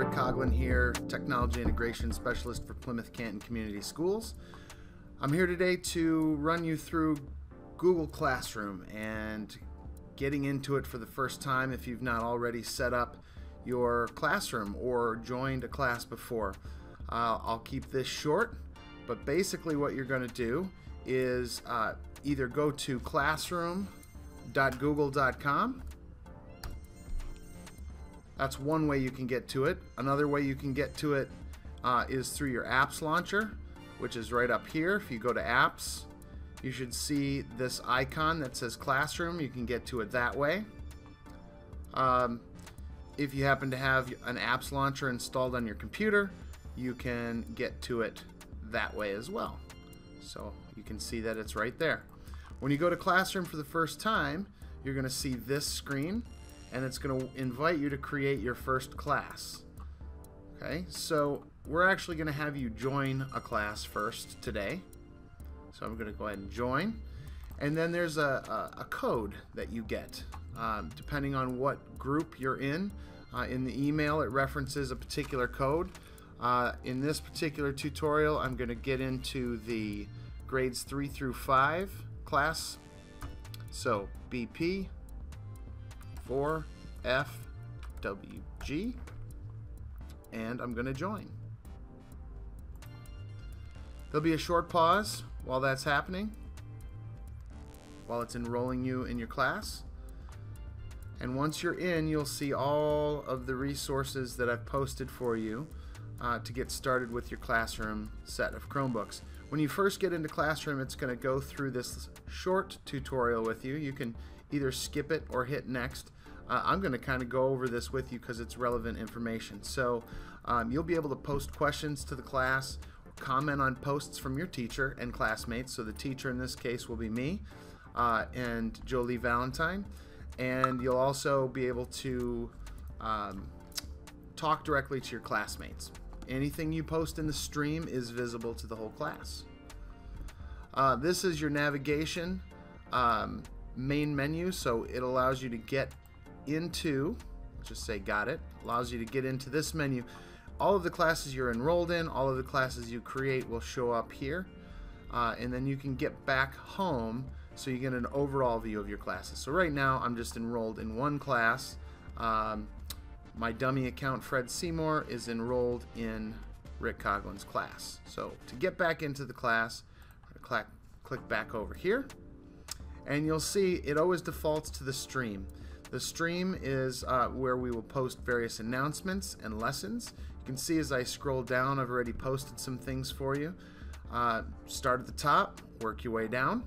Rick Coughlin here, Technology Integration Specialist for Plymouth Canton Community Schools. I'm here today to run you through Google Classroom and getting into it for the first time if you've not already set up your classroom or joined a class before. I'll keep this short, but basically what you're going to do is either go to classroom.google.com. That's one way you can get to it. Another way you can get to it is through your apps launcher, which is right up here. If you go to apps, you should see this icon that says Classroom. You can get to it that way. If you happen to have an apps launcher installed on your computer, you can get to it that way as well. So you can see that it's right there. When you go to Classroom for the first time, you're going to see this screen, and it's going to invite you to create your first class. Okay, so we're actually going to have you join a class first today. So I'm going to go ahead and join, and then there's a code that you get depending on what group you're in. In the email, it references a particular code. In this particular tutorial, I'm going to get into the grades 3 through 5 class. So BP 4FWG, and I'm going to join. There'll be a short pause while that's happening, while it's enrolling you in your class. And once you're in, you'll see all of the resources that I've posted for you to get started with your classroom set of Chromebooks. When you first get into Classroom, it's going to go through this short tutorial with you. You can either skip it or hit next. I'm going to kind of go over this with you because it's relevant information. So you'll be able to post questions to the class, comment on posts from your teacher and classmates. So the teacher in this case will be me and Jolie Valentine. And you'll also be able to talk directly to your classmates. Anything you post in the stream is visible to the whole class. This is your navigation main menu, so it allows you to get into, let's just say got it, allows you to get into this menu. All of the classes you're enrolled in, all of the classes you create will show up here, and then you can get back home so you get an overall view of your classes. So right now I'm just enrolled in one class. My dummy account Fred Seymour is enrolled in Rick Coughlin's class. So to get back into the class, I'm going to click back over here, and you'll see it always defaults to the stream. The stream is where we will post various announcements and lessons. You can see as I scroll down, I've already posted some things for you. Start at the top, work your way down.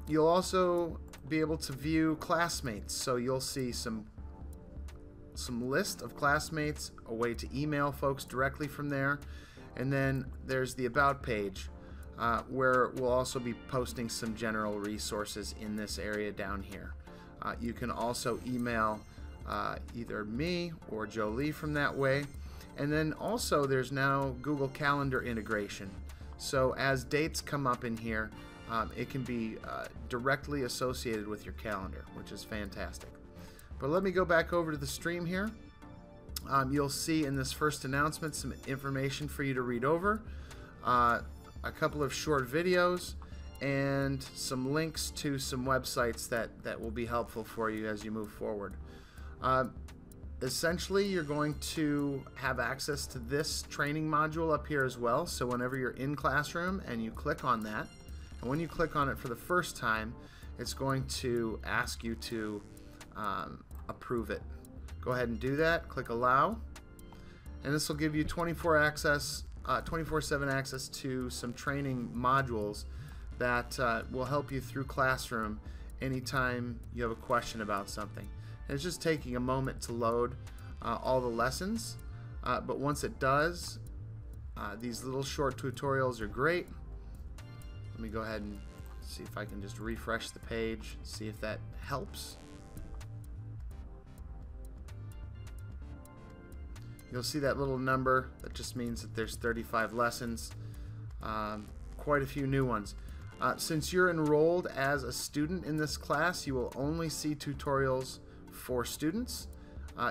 You'll also be able to view classmates, so you'll see some list of classmates, a way to email folks directly from there, and then there's the About page where we'll also be posting some general resources in this area down here. You can also email either me or Jolie from that way, and then also there's now Google Calendar integration. So as dates come up in here, it can be directly associated with your calendar, which is fantastic. But let me go back over to the stream here. You'll see in this first announcement some information for you to read over, a couple of short videos, and some links to some websites that will be helpful for you as you move forward. Essentially, you're going to have access to this training module up here as well. So whenever you're in Classroom and you click on that, and when you click on it for the first time, it's going to ask you to approve it. Go ahead and do that. Click Allow, and this will give you 24/7 access to some training modules that will help you through Classroom anytime you have a question about something. And it's just taking a moment to load all the lessons, but once it does, these little short tutorials are great. Let me go ahead and see if I can just refresh the page, see if that helps. You'll see that little number. That just means that there's 35 lessons, quite a few new ones. Since you're enrolled as a student in this class, you will only see tutorials for students.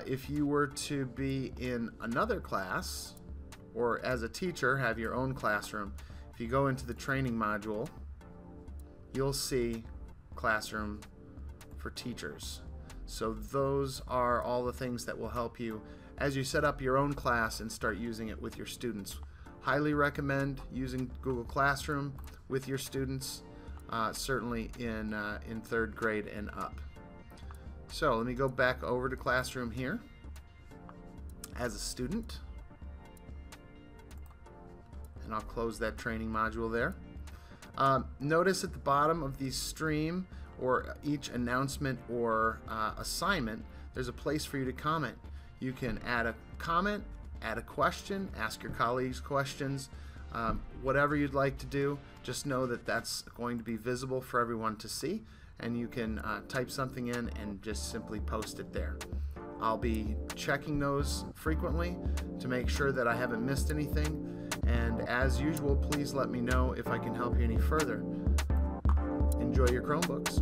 If you were to be in another class, or as a teacher have your own classroom, if you go into the training module, you'll see classroom for teachers. So those are all the things that will help you as you set up your own class and start using it with your students. Highly recommend using Google Classroom with your students, certainly in 3rd grade and up. So let me go back over to Classroom here as a student, and I'll close that training module there. Notice at the bottom of the stream or each announcement or assignment, there's a place for you to comment. You can add a comment, add a question, ask your colleagues questions, whatever you'd like to do. Just know that that's going to be visible for everyone to see, and you can type something in and just simply post it there. I'll be checking those frequently to make sure that I haven't missed anything, and as usual, please let me know if I can help you any further. Enjoy your Chromebooks.